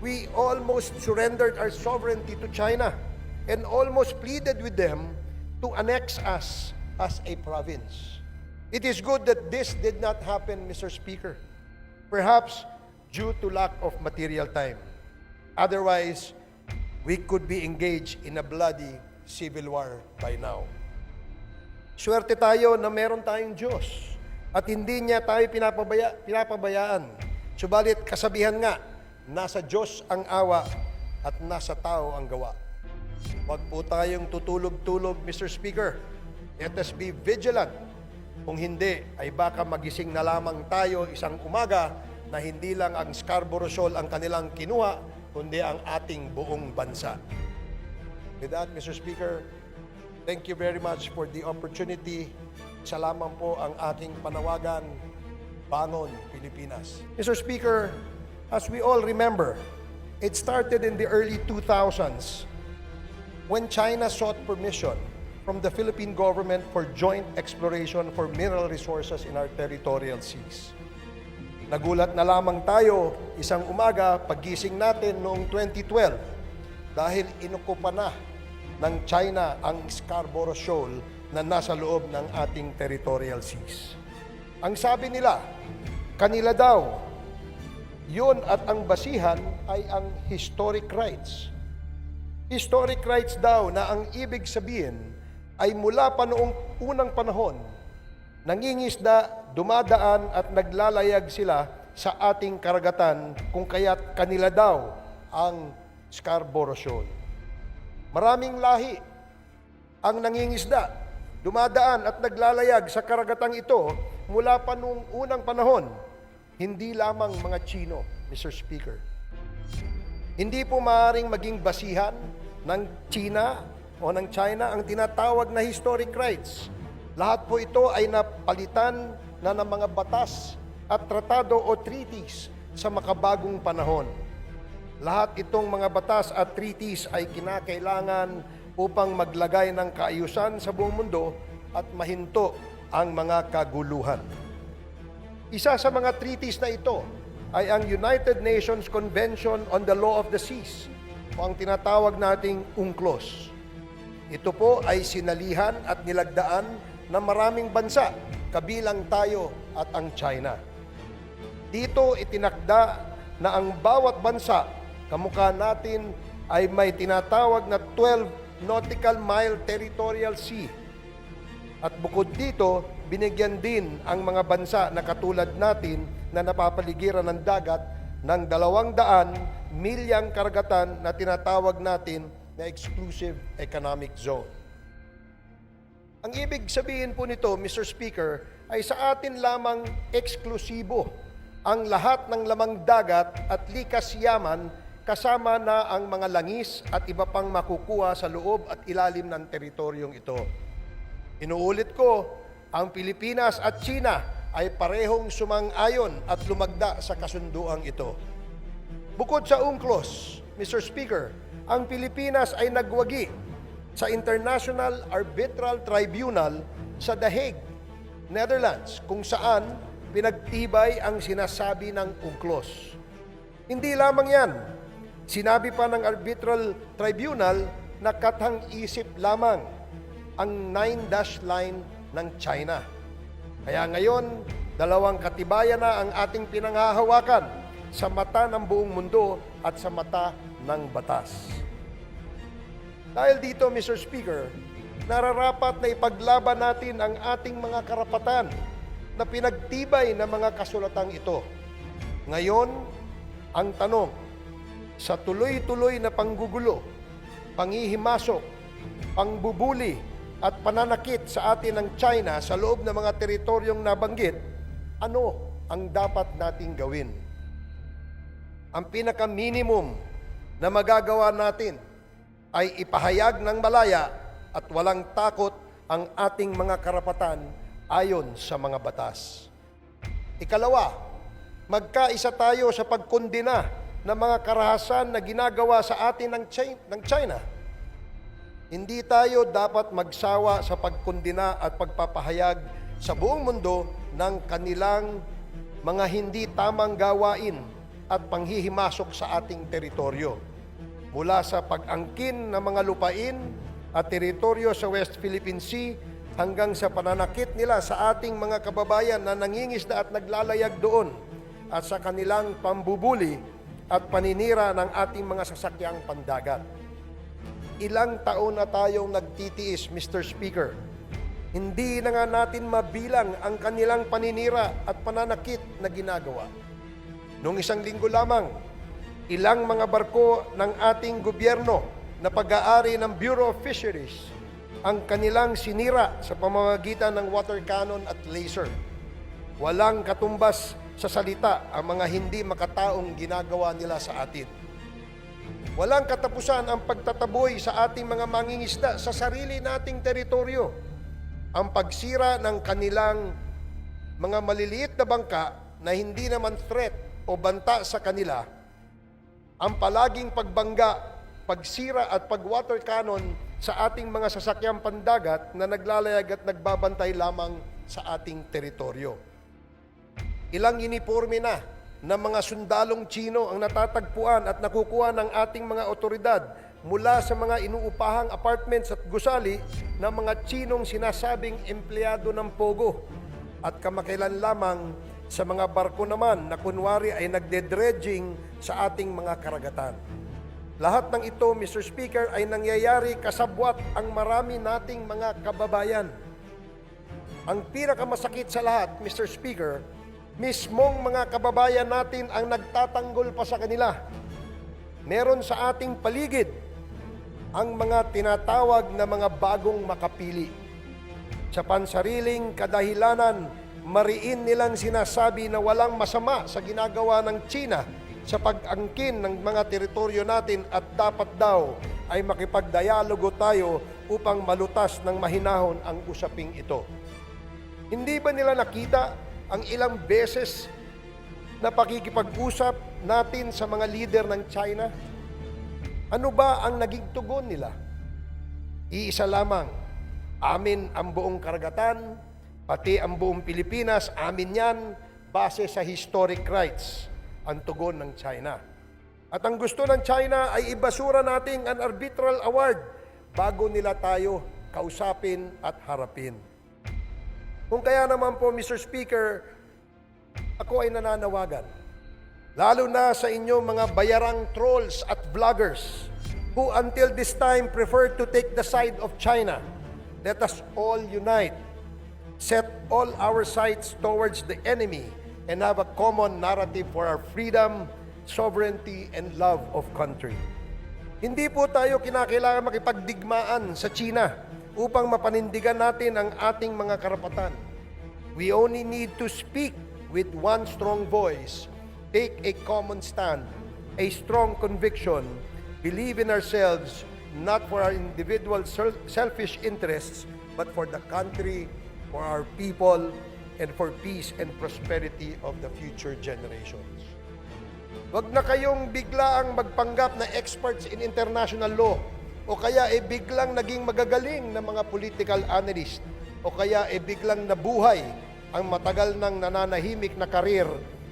we almost surrendered our sovereignty to China and almost pleaded with them to annex us as a province. It is good that this did not happen, Mr. Speaker, perhaps due to lack of material time. Otherwise, we could be engaged in a bloody civil war by now. Swerte tayo na meron tayong Diyos at hindi niya tayo pinapabayaan. Subalit kasabihan nga, nasa Diyos ang awa at nasa tao ang gawa. Huwag po tayong tutulog-tulog, Mr. Speaker. Let us be vigilant. Kung hindi, ay baka magising na lamang tayo isang umaga na hindi lang ang Scarborough Shoal ang kanilang kinuha, kundi ang ating buong bansa. With that, Mr. Speaker, thank you very much for the opportunity. Isa lamang po ang aking panawagan, Bangon Pilipinas. Mr. Speaker, as we all remember, it started in the early 2000s when China sought permission from the Philippine government for joint exploration for mineral resources in our territorial seas. Nagulat na lamang tayo isang umaga paggising natin noong 2012 dahil inukupa na ng China ang Scarborough Shoal na nasa loob ng ating territorial seas. Ang sabi nila, kanila daw, yun at ang basihan ay ang historic rights. Historic rights daw na ang ibig sabihin ay mula pa noong unang panahon, nangingisda, dumadaan at naglalayag sila sa ating karagatan kung kaya't kanila daw ang Scarborough Shoal. Maraming lahi ang nangingisda, dumadaan at naglalayag sa karagatang ito mula pa noong unang panahon, hindi lamang mga Chino, Mr. Speaker. Hindi po maaaring maging basihan ng China o ng China ang tinatawag na historic rights. Lahat po ito ay napalitan na ng mga batas at tratado o treaties sa makabagong panahon. Lahat itong mga batas at treaties ay kinakailangan upang maglagay ng kaayusan sa buong mundo at mahinto ang mga kaguluhan. Isa sa mga treaties na ito ay ang United Nations Convention on the Law of the Seas o ang tinatawag nating UNCLOS. Ito po ay sinalihan at nilagdaan ng maraming bansa, kabilang tayo at ang China. Dito itinakda na ang bawat bansa, kamukha natin, ay may tinatawag na 12 nautical mile territorial sea. At bukod dito, binigyan din ang mga bansa na katulad natin na napapaligiran ng dagat ng 200 milyang karagatan na tinatawag natin na exclusive economic zone. Ang ibig sabihin po nito, Mr. Speaker, ay sa atin lamang eksklusibo ang lahat ng lamang dagat at likas yaman kasama na ang mga langis at iba pang makukuha sa loob at ilalim ng teritoryong ito. Inuulit ko, ang Pilipinas at China ay parehong sumang-ayon at lumagda sa kasunduang ito. Bukod sa UNCLOS, Mr. Speaker, ang Pilipinas ay nagwagi sa International Arbitral Tribunal sa The Hague, Netherlands, kung saan pinagtibay ang sinasabi ng UNCLOS. Hindi lamang yan, sinabi pa ng Arbitral Tribunal na kathang-isip lamang ang 9-dash line ng China. Kaya ngayon, dalawang katibayan na ang ating pinanghahawakan sa mata ng buong mundo at sa mata ng batas. Dahil dito, Mr. Speaker, nararapat na ipaglaban natin ang ating mga karapatan na pinagtibay ng mga kasulatang ito. Ngayon, ang tanong, sa tuloy-tuloy na panggugulo, panghihimasok, pangbubuli at pananakit sa atin ng China sa loob ng mga teritoryong nabanggit, ano ang dapat nating gawin? Ang pinaka-minimum na magagawa natin ay ipahayag ng malaya at walang takot ang ating mga karapatan ayon sa mga batas. Ikalawa, magkaisa tayo sa pagkondena ng mga karahasan na ginagawa sa atin ng China. Hindi tayo dapat magsawa sa pagkondena at pagpapahayag sa buong mundo ng kanilang mga hindi tamang gawain at panghihimasok sa ating teritoryo. Mula sa pag-angkin ng mga lupain at teritoryo sa West Philippine Sea hanggang sa pananakit nila sa ating mga kababayan na nangingisda at naglalayag doon at sa kanilang pambubuli at paninira ng ating mga sasakyang pandagat. Ilang taon na tayong nagtitiis, Mr. Speaker. Hindi na nga natin mabilang ang kanilang paninira at pananakit na ginagawa. Noong isang linggo lamang, ilang mga barko ng ating gobyerno na pag-aari ng Bureau of Fisheries ang kanilang sinira sa pamamagitan ng water cannon at laser. Walang katumbas sa salita ang mga hindi makataong ginagawa nila sa atin. Walang katapusan ang pagtataboy sa ating mga mangingisda sa sarili nating teritoryo. Ang pagsira ng kanilang mga maliliit na bangka na hindi naman threat o banta sa kanila, ang palaging pagbangga, pagsira at pag-water cannon sa ating mga sasakyang pandagat na naglalayag at nagbabantay lamang sa ating teritoryo. Ilang uniforme na mga sundalong Tsino ang natatagpuan at nakukuha ng ating mga otoridad mula sa mga inuupahang apartments at gusali ng mga Tsinong sinasabing empleyado ng Pogo at kamakailan lamang sa mga barko naman na kunwari ay nagde-dredging sa ating mga karagatan. Lahat ng ito, Mr. Speaker, ay nangyayari kasabwat ang marami nating mga kababayan. Ang pinakamasakit sa lahat, Mr. Speaker, mismong mga kababayan natin ang nagtatanggol pa sa kanila. Meron sa ating paligid ang mga tinatawag na mga bagong makapili. Sa pansariling kadahilanan, mariin nilang sinasabi na walang masama sa ginagawa ng China sa pag-angkin ng mga teritoryo natin at dapat daw ay makipagdialogo tayo upang malutas ng mahinahon ang usaping ito. Hindi ba nila nakita ang ilang beses na pakikipag-usap natin sa mga leader ng China? Ano ba ang naging tugon nila? Iisa lamang, amin ang buong karagatan, pati ang buong Pilipinas, amin yan, base sa historic rights, ang tugon ng China. At ang gusto ng China ay ibasura nating an arbitral award bago nila tayo kausapin at harapin. Kung kaya naman po, Mr. Speaker, ako ay nananawagan, lalo na sa inyo mga bayarang trolls at vloggers who until this time prefer to take the side of China. Let us all unite, set all our sights towards the enemy, and have a common narrative for our freedom, sovereignty, and love of country. Hindi po tayo kinakailangan makipagdigmaan sa China upang mapanindigan natin ang ating mga karapatan. We only need to speak with one strong voice, take a common stand, a strong conviction, believe in ourselves, not for our individual selfish interests, but for the country, for our people, and for peace and prosperity of the future generations. Huwag na kayong biglaang magpanggap na experts in international law o kaya biglang naging magagaling na mga political analyst o kaya biglang nabuhay ang matagal nang nananahimik na karir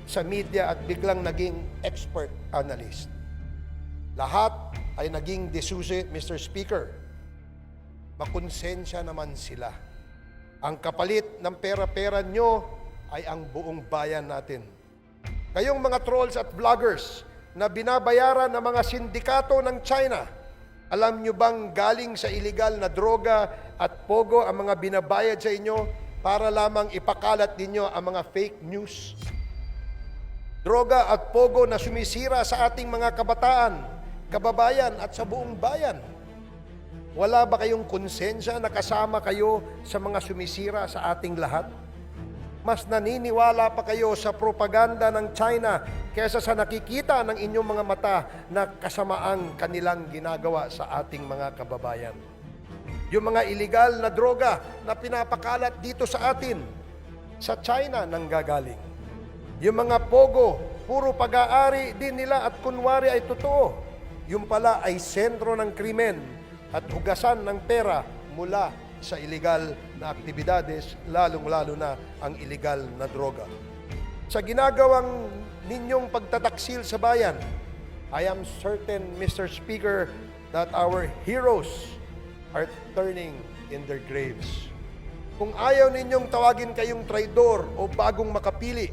sa media at biglang naging expert analyst. Lahat ay naging desusi, Mr. Speaker. Makonsensya naman sila. Ang kapalit ng pera-pera nyo ay ang buong bayan natin. Kayong mga trolls at vloggers na binabayaran ng mga sindikato ng China, alam nyo bang galing sa iligal na droga at pogo ang mga binabayad sa inyo para lamang ipakalat ninyo ang mga fake news? Droga at pogo na sumisira sa ating mga kabataan, kababayan at sa buong bayan. Wala ba kayong konsensya na kasama kayo sa mga sumisira sa ating lahat? Mas naniniwala pa kayo sa propaganda ng China kaysa sa nakikita ng inyong mga mata na kasamaang kanilang ginagawa sa ating mga kababayan. Yung mga illegal na droga na pinapakalat dito sa atin, sa China nanggagaling. Yung mga pogo, puro pag-aari din nila at kunwari ay totoo. Yung pala ay sentro ng krimen at hugasan ng pera mula sa illegal na aktibidades, lalong-lalo na ang illegal na droga. Sa ginagawang ninyong pagtataksil sa bayan, I am certain, Mr. Speaker, that our heroes are turning in their graves. Kung ayaw ninyong tawagin kayong traidor o bagong makapili,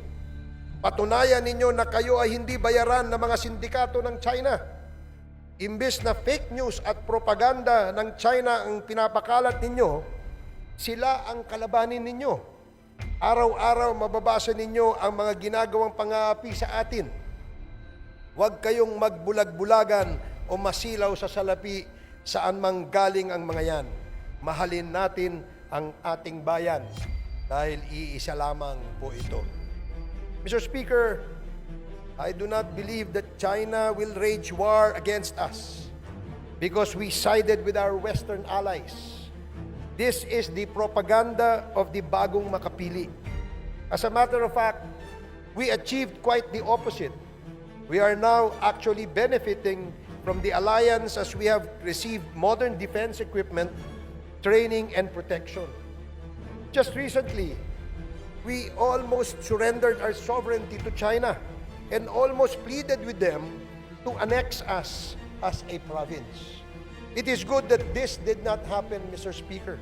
patunayan ninyo na kayo ay hindi bayaran ng mga sindikato ng China. Imbes na fake news at propaganda ng China ang pinapakalat ninyo, sila ang kalabanin ninyo. Araw-araw mababasa ninyo ang mga ginagawang pang-aapi sa atin. Huwag kayong magbulag-bulagan o masilaw sa salapi saan mang galing ang mga yan. Mahalin natin ang ating bayan dahil iisa lamang po ito. Mr. Speaker, I do not believe that China will wage war against us because we sided with our Western allies. This is the propaganda of the bagong makapili. As a matter of fact, we achieved quite the opposite. We are now actually benefiting from the alliance as we have received modern defense equipment, training, and protection. Just recently, we almost surrendered our sovereignty to China and almost pleaded with them to annex us as a province. It is good that this did not happen, Mr. Speaker,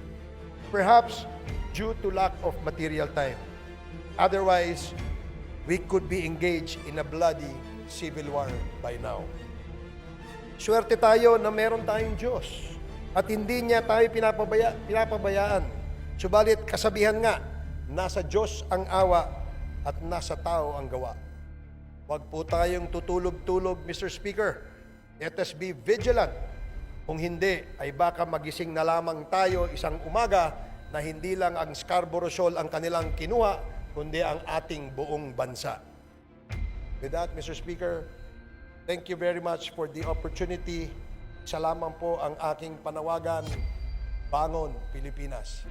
perhaps due to lack of material time. Otherwise, we could be engaged in a bloody civil war by now. Swerte tayo na meron tayong Diyos at hindi niya tayo pinapabayaan. Subalit kasabihan nga, nasa Diyos ang awa at nasa tao ang gawa. Huwag po tayong tutulog-tulog, Mr. Speaker. Let us be vigilant. Kung hindi, ay baka magising na lamang tayo isang umaga na hindi lang ang Scarborough Shoal ang kanilang kinuha, kundi ang ating buong bansa. With that, Mr. Speaker, thank you very much for the opportunity. Isa lamang po ang aking panawagan, Bangon Pilipinas.